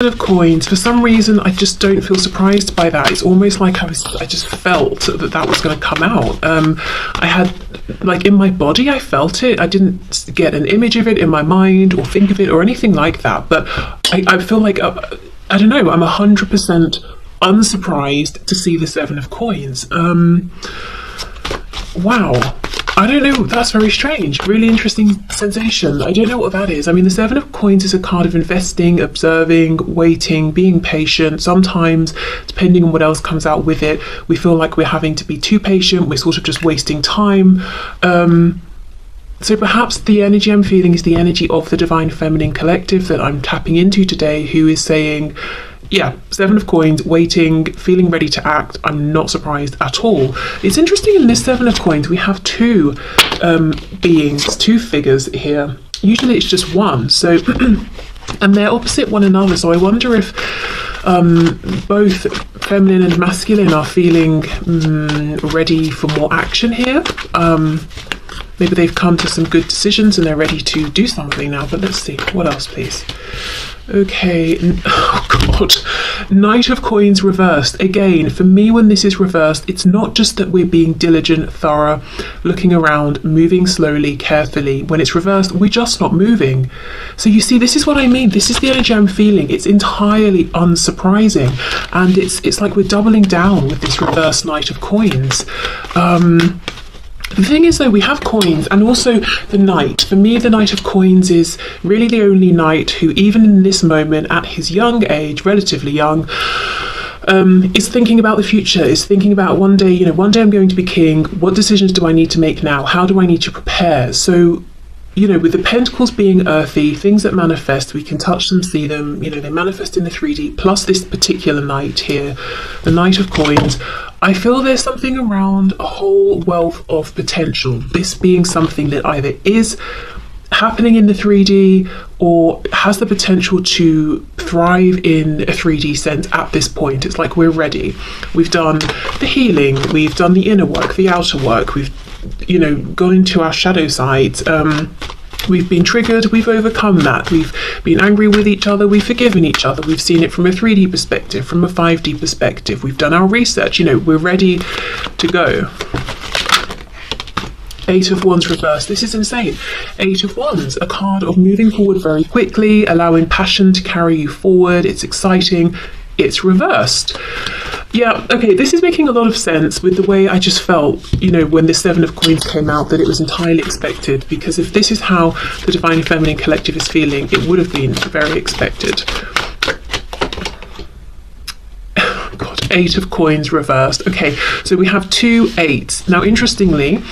of coins, for some reason I just don't feel surprised by that. It's almost like I just felt that was going to come out. I had, like, in my body, I felt it. I didn't get an image of it in my mind or think of it or anything like that, but I feel like I don't know, I'm 100% unsurprised to see the 7 of coins. Wow, I don't know, that's very strange. Really interesting sensation. I don't know what that is. I mean, the 7 of coins is a card of investing, observing, waiting, being patient. Sometimes, depending on what else comes out with it, we feel like we're having to be too patient. We're sort of just wasting time. So perhaps the energy I'm feeling is the energy of the Divine Feminine Collective that I'm tapping into today, who is saying, yeah, 7 of coins, waiting, feeling ready to act. I'm not surprised at all. It's interesting, in this 7 of coins, we have two beings, two figures here. Usually it's just one, so and they're opposite one another. So I wonder if both feminine and masculine are feeling ready for more action here. Maybe they've come to some good decisions and they're ready to do something now. But let's see, what else, please? Okay, oh god, Knight of Coins reversed. Again, for me, when this is reversed, it's not just that we're being diligent, thorough, looking around, moving slowly, carefully. When it's reversed, we're just not moving. So you see, this is what I mean. This is the energy I'm feeling. It's entirely unsurprising. And it's like we're doubling down with this reversed Knight of Coins. The thing is, though, we have coins and also the Knight. For me, the Knight of Coins is really the only knight who, even in this moment, at his young age, relatively young, is thinking about the future, is thinking about one day I'm going to be king. What decisions do I need to make now? How do I need to prepare? So, with the pentacles being earthy, things that manifest, we can touch them, see them, they manifest in the 3D, plus this particular knight here, the Knight of Coins. I feel there's something around a whole wealth of potential, this being something that either is happening in the 3D or has the potential to thrive in a 3D sense at this point. It's like we're ready. We've done the healing, we've done the inner work, the outer work, we've gone into our shadow sides. We've been triggered, we've overcome that, we've been angry with each other, we've forgiven each other, we've seen it from a 3D perspective, from a 5D perspective, we've done our research, we're ready to go. 8 of Wands reversed. This is insane. 8 of Wands, a card of moving forward very quickly, allowing passion to carry you forward. It's exciting. It's reversed. Yeah, okay, this is making a lot of sense with the way I just felt, when the 7 of Coins came out, that it was entirely expected, because if this is how the Divine Feminine Collective is feeling, it would have been very expected. God, 8 of Coins reversed. Okay, so we have 2 8s. Now, interestingly,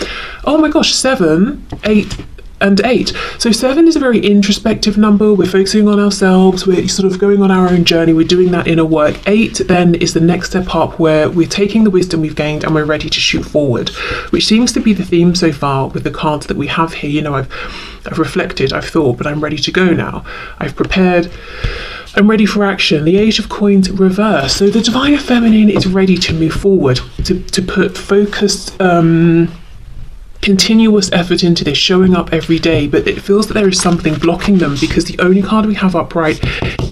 oh my gosh, 7, 8, and 8. So 7 is a very introspective number. We're focusing on ourselves. We're sort of going on our own journey. We're doing that inner work. 8 then is the next step up, where we're taking the wisdom we've gained and we're ready to shoot forward, which seems to be the theme so far with the cards that we have here. I've reflected, I've thought, but I'm ready to go now. I've prepared. I'm ready for action. The 8 of Coins reverse. So the Divine Feminine is ready to move forward, to put focused, continuous effort into this, showing up every day, but it feels that there is something blocking them, because the only card we have upright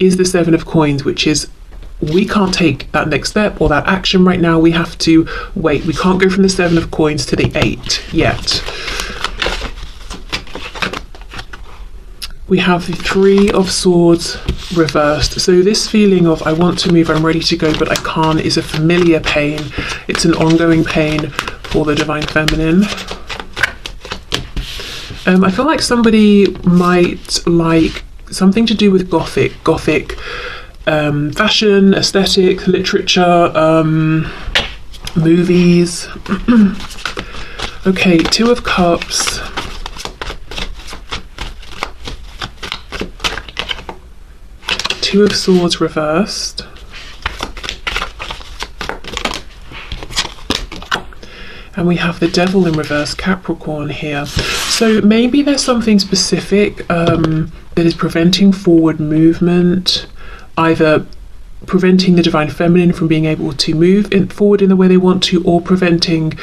is the 7 of Coins, which is, we can't take that next step or that action right now. We have to wait. We can't go from the 7 of Coins to the 8 yet. We have the 3 of Swords reversed. So this feeling of I want to move, I'm ready to go, but I can't, is a familiar pain. It's an ongoing pain for the Divine Feminine. I feel like somebody might like something to do with Gothic fashion, aesthetic, literature, movies. Okay, 2 of Cups. Two of Swords reversed. And we have the Devil in reverse, Capricorn here. So maybe there's something specific that is preventing forward movement, either preventing the Divine Feminine from being able to move forward in the way they want to, or preventing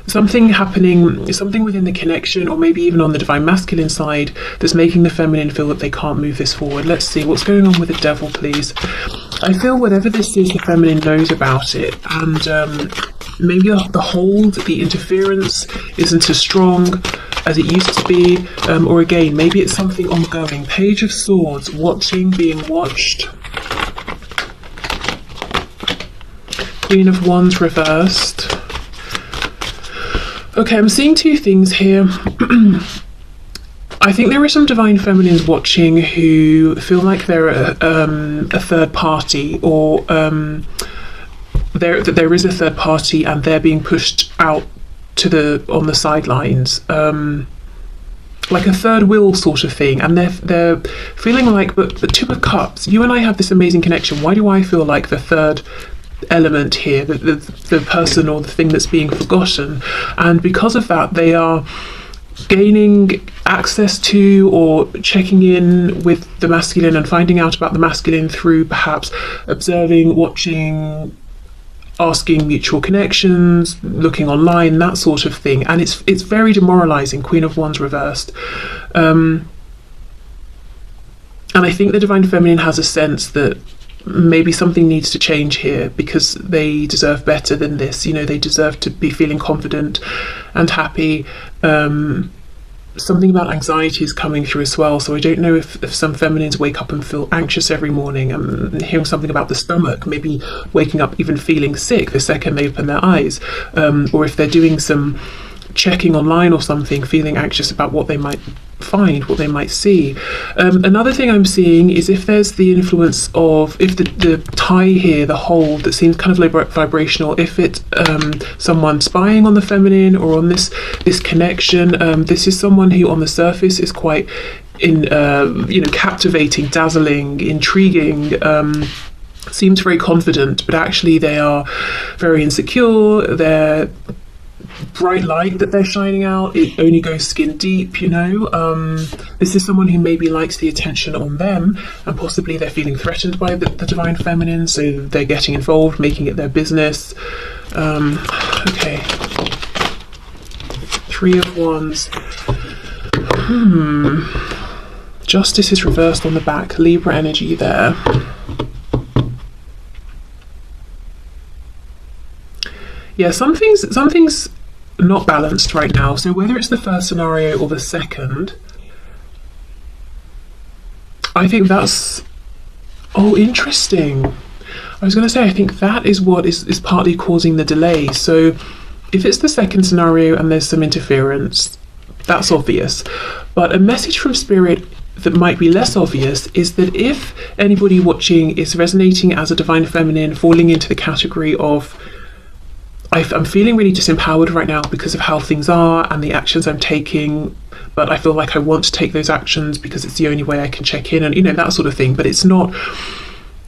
something happening, something within the connection, or maybe even on the divine masculine side, that's making the feminine feel that they can't move this forward. Let's see what's going on with the devil, please. I feel whatever this is, the feminine knows about it, and maybe the hold, the interference isn't as strong as it used to be, or again, maybe it's something ongoing. Page of Swords, watching, being watched. Queen of Wands reversed. Okay, I'm seeing two things here. I think there are some divine feminines watching who feel like they're a third party, or there is a third party and they're being pushed out to on the sidelines, like a third wheel sort of thing, and they're feeling like, but Two of Cups, you and I have this amazing connection. Why do I feel like the third element here, the person or the thing that's being forgotten? And because of that, they are gaining access to or checking in with the masculine and finding out about the masculine through perhaps observing, watching, asking mutual connections, looking online, that sort of thing. And it's very demoralizing. Queen of Wands reversed. And I think the divine feminine has a sense that maybe something needs to change here, because they deserve better than this. You know, they deserve to be feeling confident and happy. Something about anxiety is coming through as well. So I don't know if some feminines wake up and feel anxious every morning. I'm hearing something about the stomach, maybe waking up even feeling sick the second they open their eyes, or if they're doing some checking online or something, feeling anxious about what they might find, what they might see. Another thing I'm seeing is if there's the influence of, if the tie here, the hold that seems kind of vibrational, if it's someone spying on the feminine or on this connection, this is someone who on the surface is quite captivating, dazzling, intriguing, seems very confident, but actually they are very insecure. They're bright light that they're shining out, it only goes skin deep, you know. This is someone who maybe likes the attention on them, and possibly they're feeling threatened by the divine feminine, so they're getting involved, making it their business. Okay, Three of Wands. Justice is reversed on the back, Libra energy there. Yeah, something's not balanced right now. So whether it's the first scenario or the second, I think that's, oh, interesting. I was going to say, I think that is what is partly causing the delay. So if it's the second scenario and there's some interference, that's obvious. But a message from Spirit that might be less obvious is that if anybody watching is resonating as a divine feminine, falling into the category of, I'm feeling really disempowered right now because of how things are and the actions I'm taking, but I feel like I want to take those actions because it's the only way I can check in, and that sort of thing. But it's not,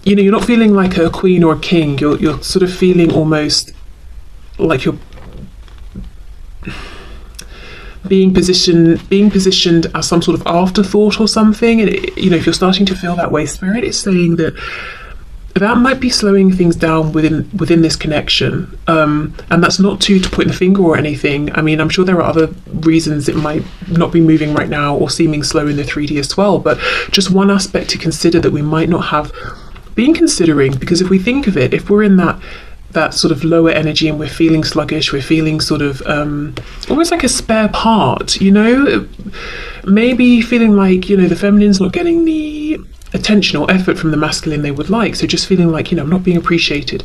you're not feeling like a queen or a king. You're sort of feeling almost like you're being positioned as some sort of afterthought or something. And if you're starting to feel that way, Spirit is saying that might be slowing things down within this connection, and that's not to point the finger or anything. I mean, I'm sure there are other reasons it might not be moving right now or seeming slow in the 3D as well, but just one aspect to consider that we might not have been considering, because if we think of it, if we're in that sort of lower energy and we're feeling sluggish, we're feeling sort of almost like a spare part, maybe feeling like the feminine's not getting the attention or effort from the masculine they would like, so just feeling like I'm not being appreciated.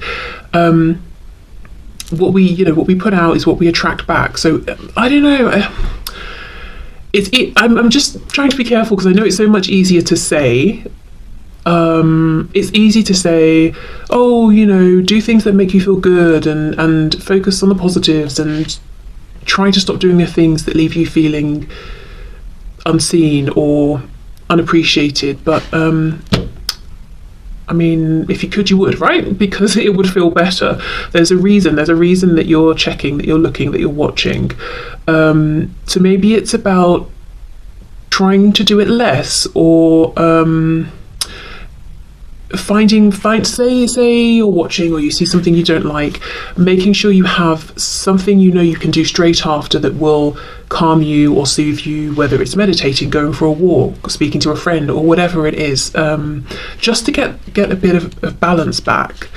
What we put out is what we attract back. So I don't know, I'm just trying to be careful, because I know it's so much easier to say. It's easy to say, oh, do things that make you feel good, and focus on the positives, and try to stop doing the things that leave you feeling unseen or unappreciated. But I mean, if you could, you would, right? Because it would feel better. There's a reason that you're checking, that you're looking, that you're watching. So maybe it's about trying to do it less, or say you're watching or you see something you don't like, making sure you have something you know you can do straight after that will calm you or soothe you, whether it's meditating, going for a walk, speaking to a friend, or whatever it is, just to get a bit of balance back.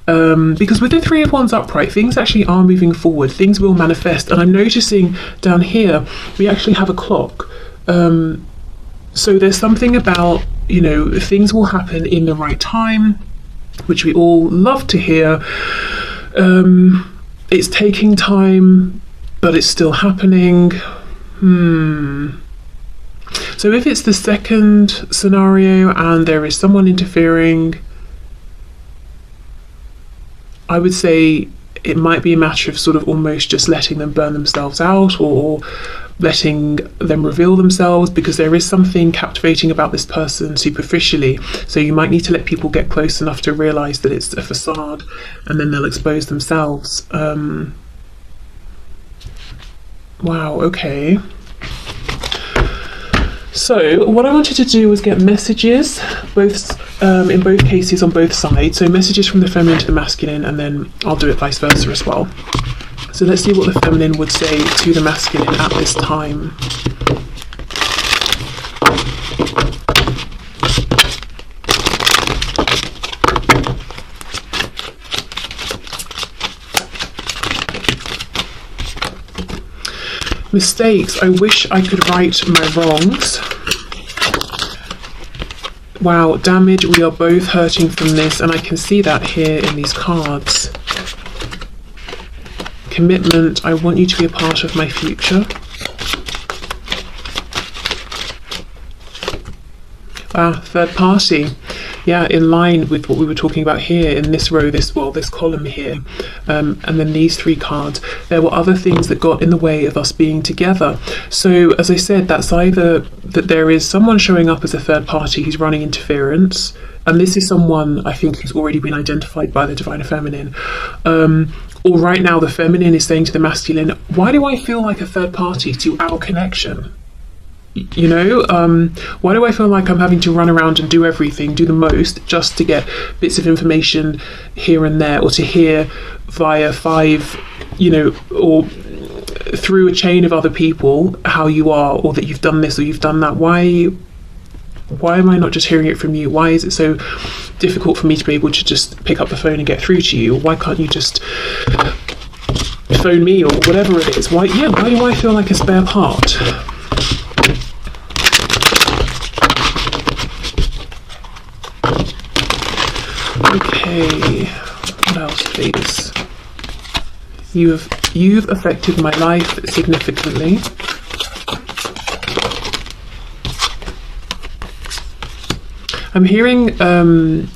Because with the Three of Wands upright, things actually are moving forward, things will manifest. And I'm noticing down here we actually have a clock, so there's something about, you know, things will happen in the right time, which we all love to hear. It's taking time, but it's still happening. So if it's the second scenario and there is someone interfering, I would say it might be a matter of sort of almost just letting them burn themselves out, or letting them reveal themselves, because there is something captivating about this person superficially. So you might need to let people get close enough to realize that it's a facade, and then they'll expose themselves. Wow, okay. So what I wanted to do was get messages, in both cases on both sides. So messages from the feminine to the masculine, and then I'll do it vice versa as well. So let's see what the feminine would say to the masculine at this time. Mistakes. I wish I could right my wrongs. Wow, damage. We are both hurting from this, and I can see that here in these cards. Commitment. I want you to be a part of my future. Third party. Yeah, in line with what we were talking about here in this row, this column here, and then these three cards. There were other things that got in the way of us being together. So as I said, that's either that there is someone showing up as a third party who's running interference, and this is someone I think who's already been identified by the divine feminine, or right now the feminine is saying to the masculine, why do I feel like a third party to our connection? You know, why do I feel like I'm having to run around and do everything, do the most, just to get bits of information here and there, or to hear via five, you know, or through a chain of other people how you are, or that you've done this or you've done that? Why am I not just hearing it from you? Why is it so difficult for me to be able to just pick up the phone and get through to you? Or why can't you just phone me, or whatever it is? Why do I feel like a spare part? Okay, what else, please? You've affected my life significantly. I'm hearing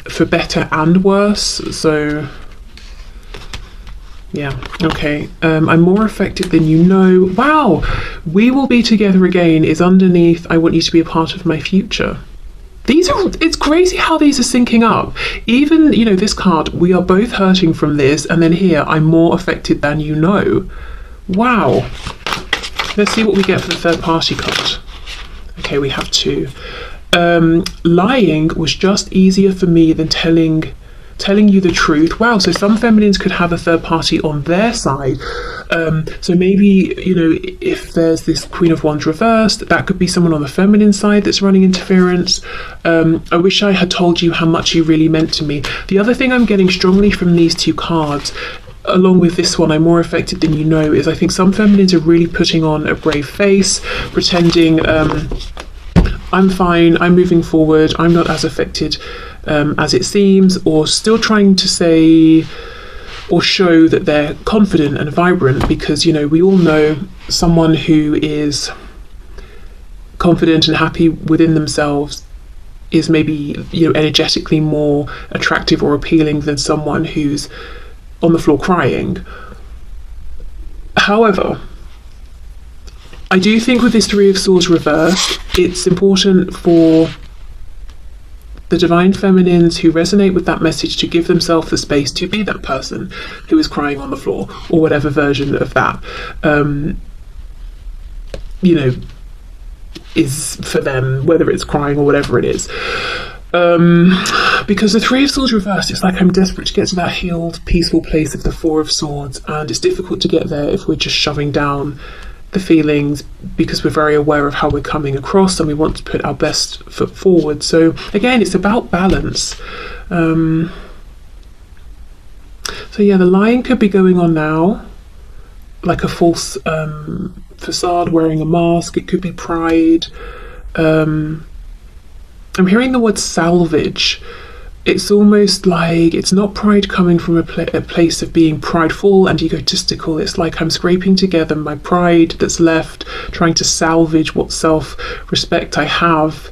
for better and worse, so yeah, okay. I'm more affected than you know. Wow, we will be together again is underneath, I want you to be a part of my future. It's crazy how these are syncing up. Even, you know, this card, we are both hurting from this, and then here, I'm more affected than you know. Wow. Let's see what we get for the third party card. Okay, we have two. Lying was just easier for me than telling you the truth. Wow, so some feminines could have a third party on their side. So maybe, you know, if there's this Queen of Wands reversed, that could be someone on the feminine side that's running interference. I wish I had told you how much you really meant to me. The other thing I'm getting strongly from these two cards, along with this one, I'm more affected than you know, is I think some feminines are really putting on a brave face, pretending I'm fine, I'm moving forward, I'm not as affected as it seems, or still trying to say or show that they're confident and vibrant, because, you know, we all know someone who is confident and happy within themselves is maybe, you know, energetically more attractive or appealing than someone who's on the floor crying. However, I do think with this Three of Swords reversed, it's important for the divine feminines who resonate with that message to give themselves the space to be that person who is crying on the floor, or whatever version of that, you know, is for them, whether it's crying or whatever it is. Because the Three of Swords reversed, it's like I'm desperate to get to that healed, peaceful place of the Four of Swords, and it's difficult to get there if we're just shoving down the feelings, because we're very aware of how we're coming across and we want to put our best foot forward. So again, it's about balance. So yeah, the lying could be going on now, like a false facade, wearing a mask. It could be pride. I'm hearing the word salvage. It's almost like it's not pride coming from a place of being prideful and egotistical. It's like I'm scraping together my pride that's left, trying to salvage what self-respect I have,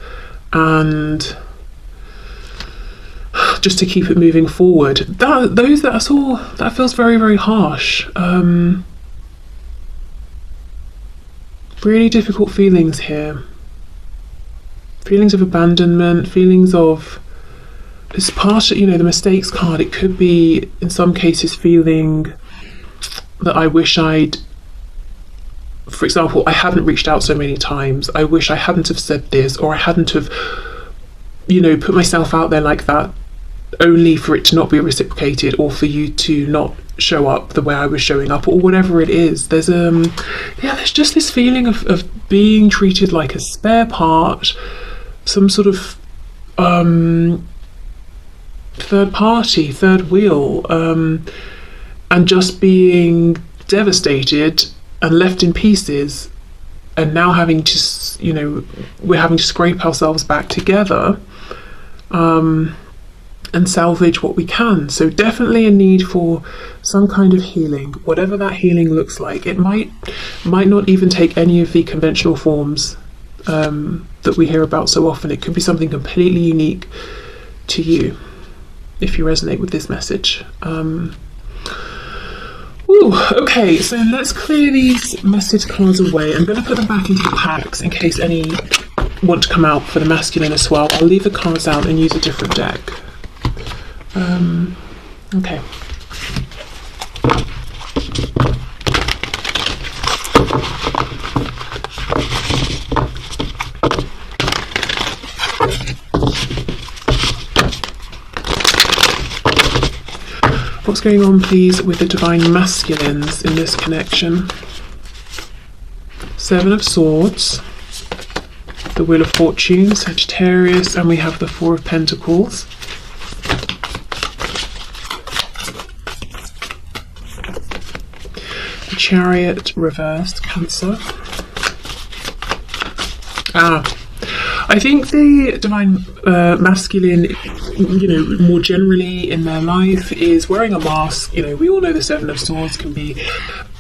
and just to keep it moving forward. That feels very, very harsh. Really difficult feelings here. Feelings of abandonment, feelings of, it's part of, the mistakes card. It could be, in some cases, feeling that I wish I'd, for example, I hadn't reached out so many times. I wish I hadn't have said this, or I hadn't have, put myself out there like that, only for it to not be reciprocated, or for you to not show up the way I was showing up, or whatever it is. There's there's just this feeling of being treated like a spare part, some sort of third party, third wheel, and just being devastated and left in pieces, and now having to, we're having to scrape ourselves back together and salvage what we can. So definitely a need for some kind of healing, whatever that healing looks like. It might not even take any of the conventional forms that we hear about so often. It could be something completely unique to you, if you resonate with this message. Okay, so let's clear these message cards away. I'm going to put them back into the packs in case any want to come out for the masculine as well. I'll leave the cards out and use a different deck. Okay. What's going on, please, with the divine masculines in this connection? Seven of Swords, the Wheel of Fortune, Sagittarius, and we have the Four of Pentacles. The Chariot reversed, Cancer. I think the divine masculine, more generally in their life, is wearing a mask. We all know the Seven of Swords can be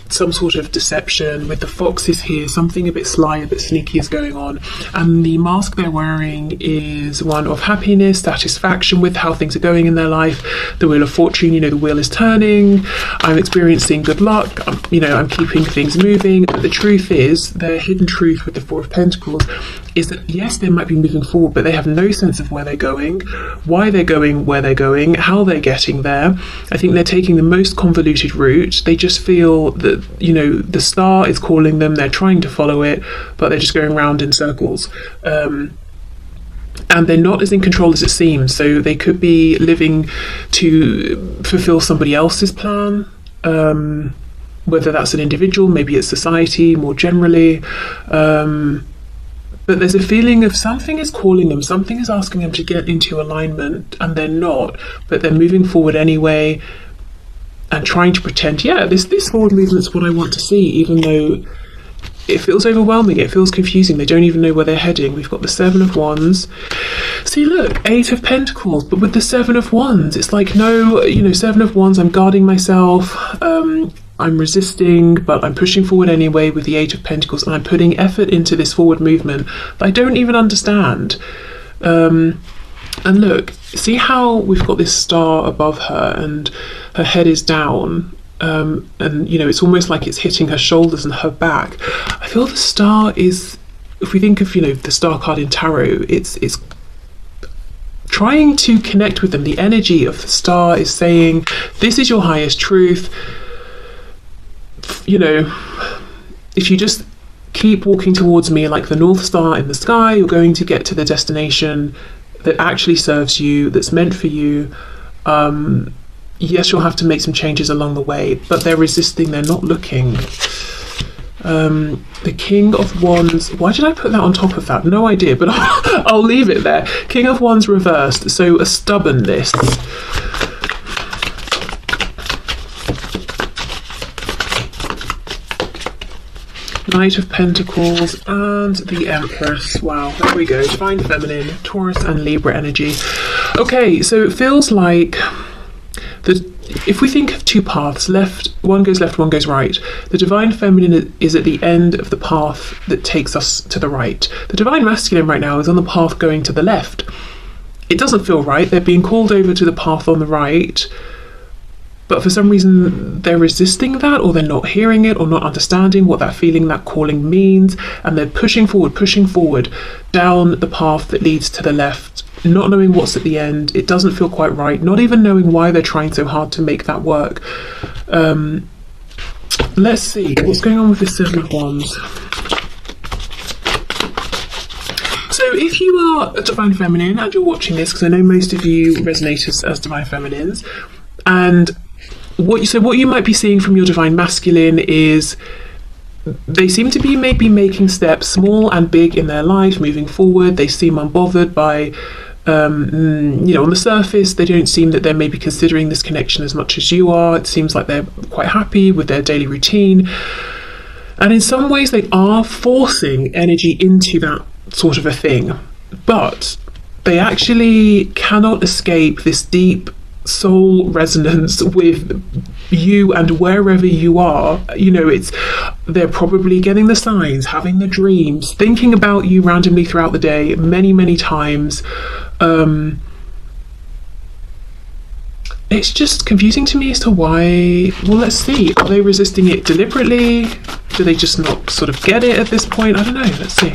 some sort of deception. With the foxes here, something a bit sly, a bit sneaky is going on, and the mask they're wearing is one of happiness, satisfaction with how things are going in their life. The Wheel of Fortune, the wheel is turning, I'm experiencing good luck, I'm keeping things moving. But the truth is, their hidden truth with the Four of Pentacles is that yes, they might be moving forward, but they have no sense of where they're going, why they're going where they're going, how they're getting there. I think they're taking the most convoluted route. They just feel that, the star is calling them, they're trying to follow it, but they're just going round in circles. And they're not as in control as it seems. So they could be living to fulfill somebody else's plan, whether that's an individual, maybe it's society more generally. But there's a feeling of something is calling them, something is asking them to get into alignment, and they're not, but they're moving forward anyway and trying to pretend, this forward movement's what I want to see, even though it feels overwhelming, it feels confusing, they don't even know where they're heading. We've got the Seven of Wands. See, look, Eight of Pentacles, but with the Seven of Wands, it's like, no, Seven of Wands, I'm guarding myself, I'm resisting, but I'm pushing forward anyway with the Eight of Pentacles, and I'm putting effort into this forward movement that I don't even understand. And look, see how we've got this star above her and her head is down, and it's almost like it's hitting her shoulders and her back. I feel the star is, if we think of the star card in tarot, it's trying to connect with them. The energy of the star is saying, this is your highest truth. If you just keep walking towards me like the North Star in the sky, you're going to get to the destination that actually serves you, that's meant for you. Yes, you'll have to make some changes along the way, but they're resisting, they're not looking. The King of Wands, why did I put that on top of that? No idea, but I'll leave it there. King of Wands reversed, so a stubbornness. Knight of Pentacles and the Empress. Wow, there we go. Divine Feminine, Taurus and Libra energy. Okay, so it feels like if we think of two paths, one goes left, one goes right. The Divine Feminine is at the end of the path that takes us to the right. The Divine Masculine right now is on the path going to the left. It doesn't feel right. They're being called over to the path on the right, but for some reason they're resisting that, or they're not hearing it, or not understanding what that feeling, that calling means, and they're pushing forward down the path that leads to the left, not knowing what's at the end. It doesn't feel quite right, not even knowing why they're trying so hard to make that work. Let's see what's going on with this Seven of Wands. So if you are a Divine Feminine and you're watching this, because I know most of you resonate as Divine Feminines, and what you might be seeing from your Divine Masculine is they seem to be maybe making steps, small and big, in their life, moving forward. They seem unbothered by, on the surface, they don't seem that they're maybe considering this connection as much as you are. It seems like they're quite happy with their daily routine. And in some ways, they are forcing energy into that sort of a thing. But they actually cannot escape this deep soul resonance with you and wherever you are. They're probably getting the signs, having the dreams, thinking about you randomly throughout the day many times. It's just confusing to me as to why. Well, let's see, are they resisting it deliberately? Do they just not sort of get it at this point? I don't know. Let's see.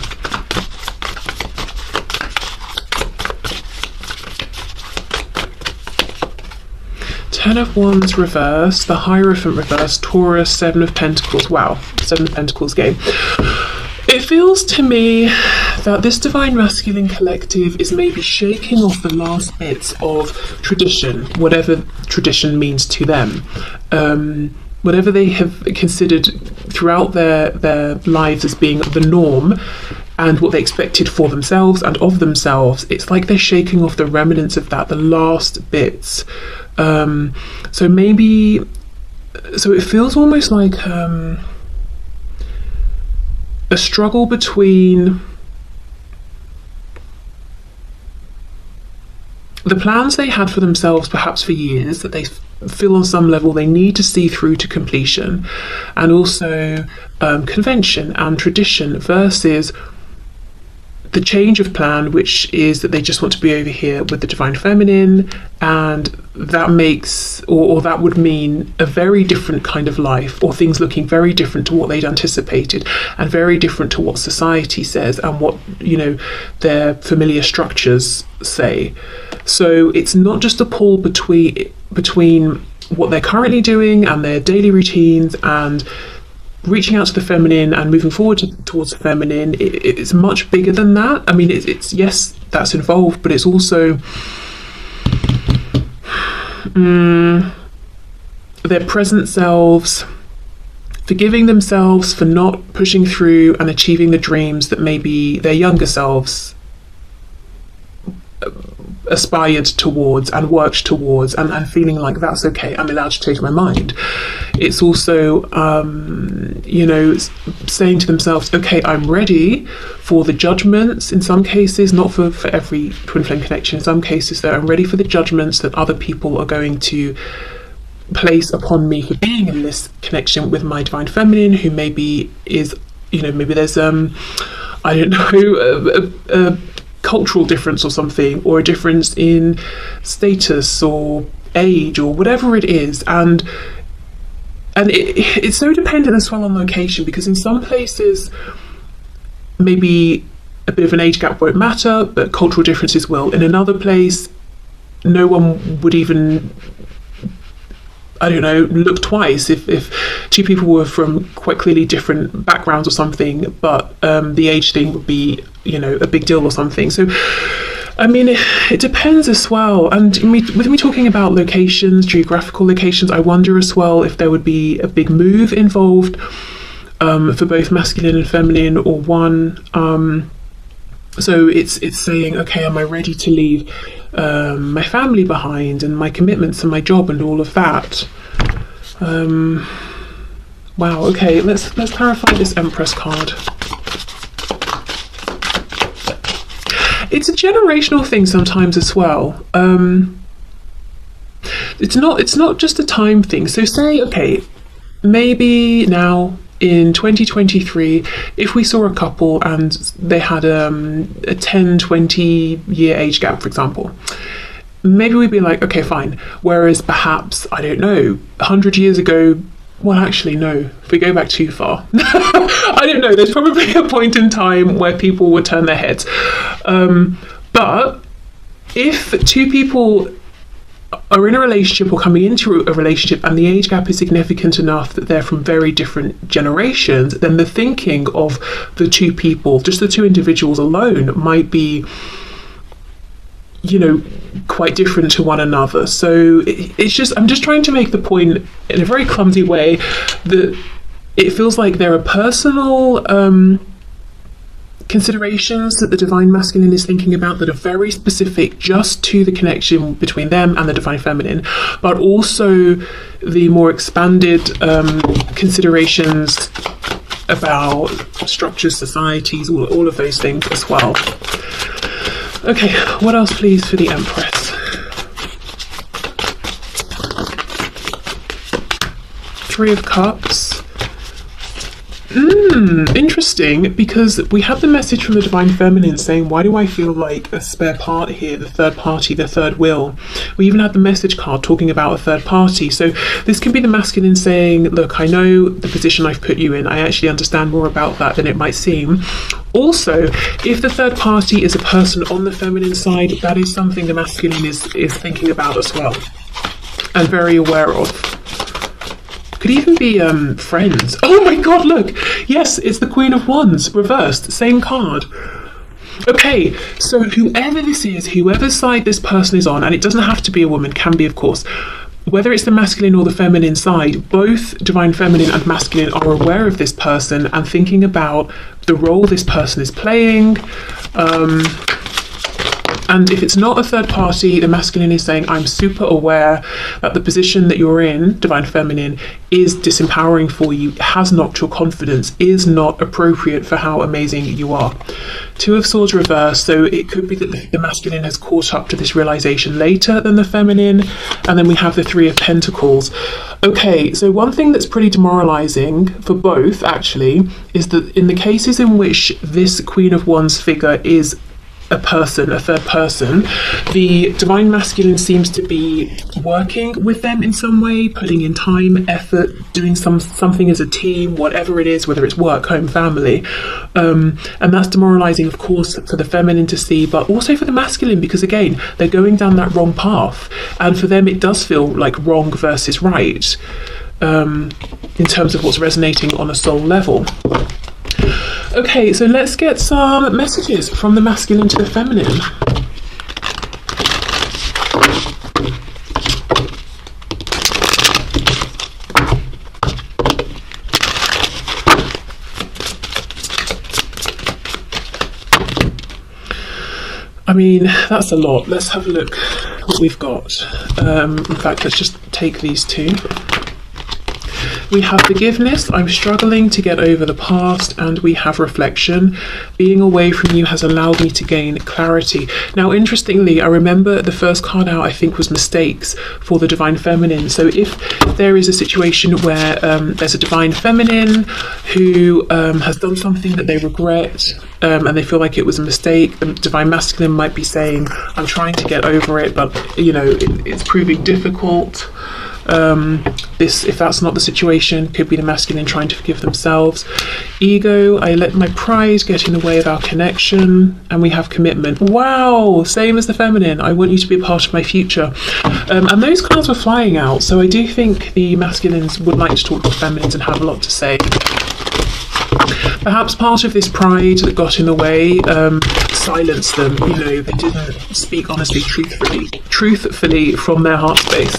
Ten of Wands reversed, the Hierophant reversed, Taurus, Seven of Pentacles. Wow, Seven of Pentacles game. It feels to me that this Divine Masculine collective is maybe shaking off the last bits of tradition, whatever tradition means to them. Whatever they have considered throughout their lives as being the norm, and what they expected for themselves and of themselves, it's like they're shaking off the remnants of that, the last bits. So it feels almost like a struggle between the plans they had for themselves, perhaps for years, that they feel on some level they need to see through to completion, and also convention and tradition, versus the change of plan, which is that they just want to be over here with the Divine Feminine, and that makes, or that would mean a very different kind of life, or things looking very different to what they'd anticipated, and very different to what society says and what their familiar structures say. So it's not just a pull between what they're currently doing and their daily routines and reaching out to the feminine and moving forward towards the feminine. It's much bigger than that. I mean, it's yes, that's involved, but it's also their present selves forgiving themselves for not pushing through and achieving the dreams that maybe their younger selves aspired towards and worked towards, and feeling like that's okay, I'm allowed to change my mind. It's also saying to themselves, okay, I'm ready for the judgments, in some cases, not for every twin flame connection, in some cases that I'm ready for the judgments that other people are going to place upon me for being in this connection with my Divine Feminine, who maybe is, maybe there's I don't know, a cultural difference or something, or a difference in status or age or whatever it is, and it's so dependent as well on location, because in some places maybe a bit of an age gap won't matter, but cultural differences will. In another place, no one would even, I don't know, look twice if two people were from quite clearly different backgrounds or something, but the age thing would be, a big deal or something. So I mean, it depends as well. And with me talking about locations, geographical locations, I wonder as well if there would be a big move involved for both masculine and feminine, or one. So it's saying, okay, am I ready to leave my family behind and my commitments and my job and all of that? Wow. Okay, let's clarify this Empress card. It's a generational thing sometimes as well. It's not just a time thing. So say, okay, maybe now in 2023, if we saw a couple and they had a 10-20 year age gap, for example, maybe we'd be like, okay, fine. Whereas perhaps, I don't know, 100 years ago, well, actually, no, if we go back too far, I don't know, there's probably a point in time where people would turn their heads. But if two people are in a relationship or coming into a relationship and the age gap is significant enough that they're from very different generations, then the thinking of the two people, just the two individuals alone, might be, you know, quite different to one another. So it's just, I'm just trying to make the point in a very clumsy way that it feels like there are personal considerations that the divine masculine is thinking about that are very specific just to the connection between them and the divine feminine, but also the more expanded considerations about structures, societies, all of those things as well. Okay, what else please for the Empress? Three of Cups. Interesting, because we have the message from the divine feminine saying, why do I feel like a spare part here, the third party, the third wheel? We even had the message card talking about a third party. So this can be the masculine saying, look, I know the position I've put you in, I actually understand more about that than it might seem. Also, if the third party is a person on the feminine side, that is something the masculine is thinking about as well and very aware of. Could even be friends. Oh my god, look! Yes, it's the Queen of Wands, reversed, same card. Okay, so whoever this is, whoever side this person is on, and it doesn't have to be a woman, can be of course, whether it's the masculine or the feminine side, both divine feminine and masculine are aware of this person and thinking about the role this person is playing. And if it's not a third party, the masculine is saying, I'm super aware that the position that you're in, divine feminine, is disempowering for you, has knocked your confidence, is not appropriate for how amazing you are. Two of Swords reversed, so it could be that the masculine has caught up to this realization later than the feminine. And then we have the Three of Pentacles. Okay, so one thing that's pretty demoralizing for both, actually, is that in the cases in which this Queen of Wands figure is a person, a third person, the divine masculine seems to be working with them in some way, putting in time, effort, doing something as a team, whatever it is, whether it's work, home, family. And that's demoralizing, of course, for the feminine to see, but also for the masculine, because again, they're going down that wrong path. And for them, it does feel like wrong versus right, in terms of what's resonating on a soul level. Okay, so let's get some messages from the masculine to the feminine. I mean, that's a lot. Let's have a look what we've got. In fact, let's just take these two. We have forgiveness, I'm struggling to get over the past, and we have reflection. Being away from you has allowed me to gain clarity. Now, interestingly, I remember the first card out, I think, was mistakes for the divine feminine. So if there is a situation where there's a divine feminine who has done something that they regret, and they feel like it was a mistake, the divine masculine might be saying, I'm trying to get over it, but you know, it's proving difficult. If that's not the situation, could be the masculine trying to forgive themselves. Ego, I let my pride get in the way of our connection. And we have commitment. Wow, same as the feminine. I want you to be a part of my future. And those cards were flying out, so I do think the masculines would like to talk to the feminines and have a lot to say. Perhaps part of this pride that got in the way silenced them. You know, they didn't speak honestly, truthfully from their heart space.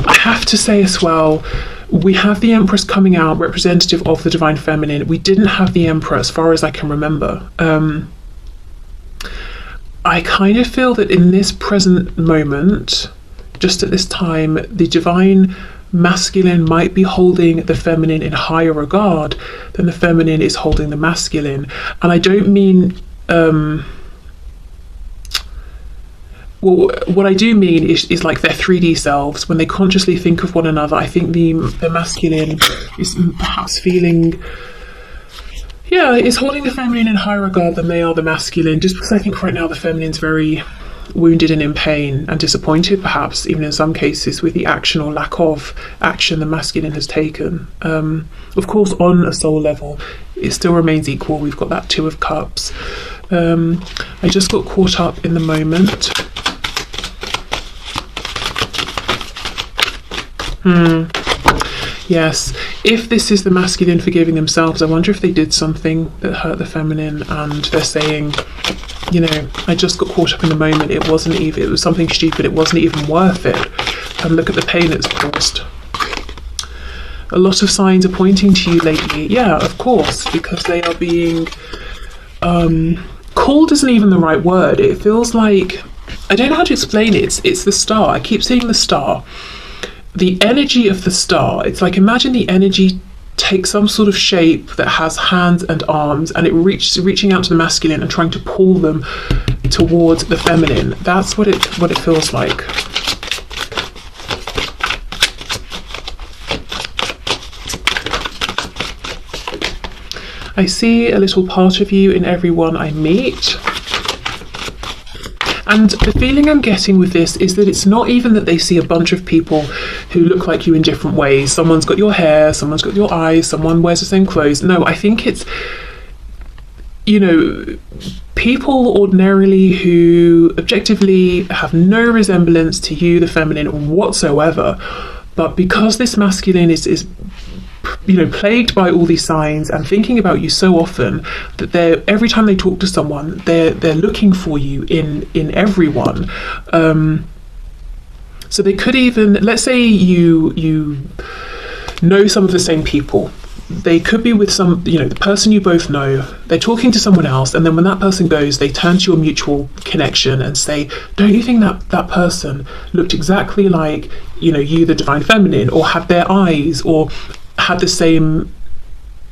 I have to say as well, we have the Empress coming out, representative of the Divine Feminine. We didn't have the Emperor as far as I can remember. I kind of feel that in this present moment, just at this time, the Divine Masculine might be holding the feminine in higher regard than the feminine is holding the masculine. And I don't mean, well, what I do mean is like their 3D selves, when they consciously think of one another. I think the masculine is perhaps feeling, yeah, is holding the feminine in higher regard than they are the masculine, just because I think right now the feminine's very wounded and in pain and disappointed, perhaps even in some cases, with the action or lack of action the masculine has taken. Of course, on a soul level, it still remains equal. We've got that Two of Cups. I just got caught up in the moment. Yes, if this is the masculine forgiving themselves, I wonder if they did something that hurt the feminine and they're saying, you know, I just got caught up in the moment. It wasn't even, it was something stupid. It wasn't even worth it. And look at the pain it's caused. A lot of signs are pointing to you lately. Yeah, of course, because they are being, called isn't even the right word. It feels like, I don't know how to explain it. It's the star. I keep seeing the star. The energy of the star, it's like, imagine the energy takes some sort of shape that has hands and arms, and it reaching out to the masculine and trying to pull them towards the feminine. That's what it feels like. I see a little part of you in everyone I meet. And the feeling I'm getting with this is that it's not even that they see a bunch of people who look like you in different ways. Someone's got your hair, someone's got your eyes, someone wears the same clothes. No, I think it's, you know, people ordinarily who objectively have no resemblance to you, the feminine, whatsoever. But because this masculine is you know, plagued by all these signs and thinking about you so often, that they're, every time they talk to someone, they're looking for you in everyone. So they could even, let's say you know some of the same people. They could be with some, you know, the person you both know, they're talking to someone else, and then when that person goes, they turn to your mutual connection and say, don't you think that person looked exactly like, you know, you, the Divine Feminine, or had their eyes, or had the same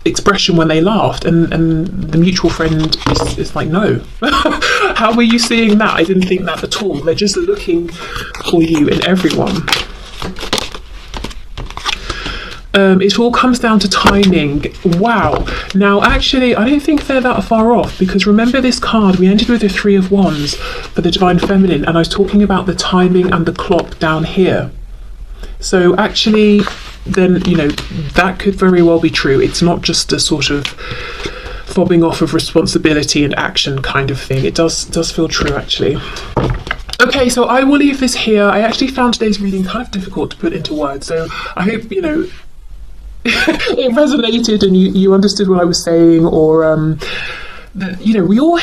expression when they laughed? And the mutual friend is like, no. How were you seeing that? I didn't think that at all. They're just looking for you in everyone. It all comes down to timing. Wow. Now, actually, I don't think they're that far off, because remember this card, we ended with the Three of Wands for the Divine Feminine, and I was talking about the timing and the clock down here. So actually, then, you know, that could very well be true. It's not just a sort of fobbing off of responsibility and action kind of thing. It does feel true, actually. Okay, so I will leave this here. I actually found today's reading kind of difficult to put into words, so I hope, you know, it resonated and you understood what I was saying, or that, you know, we all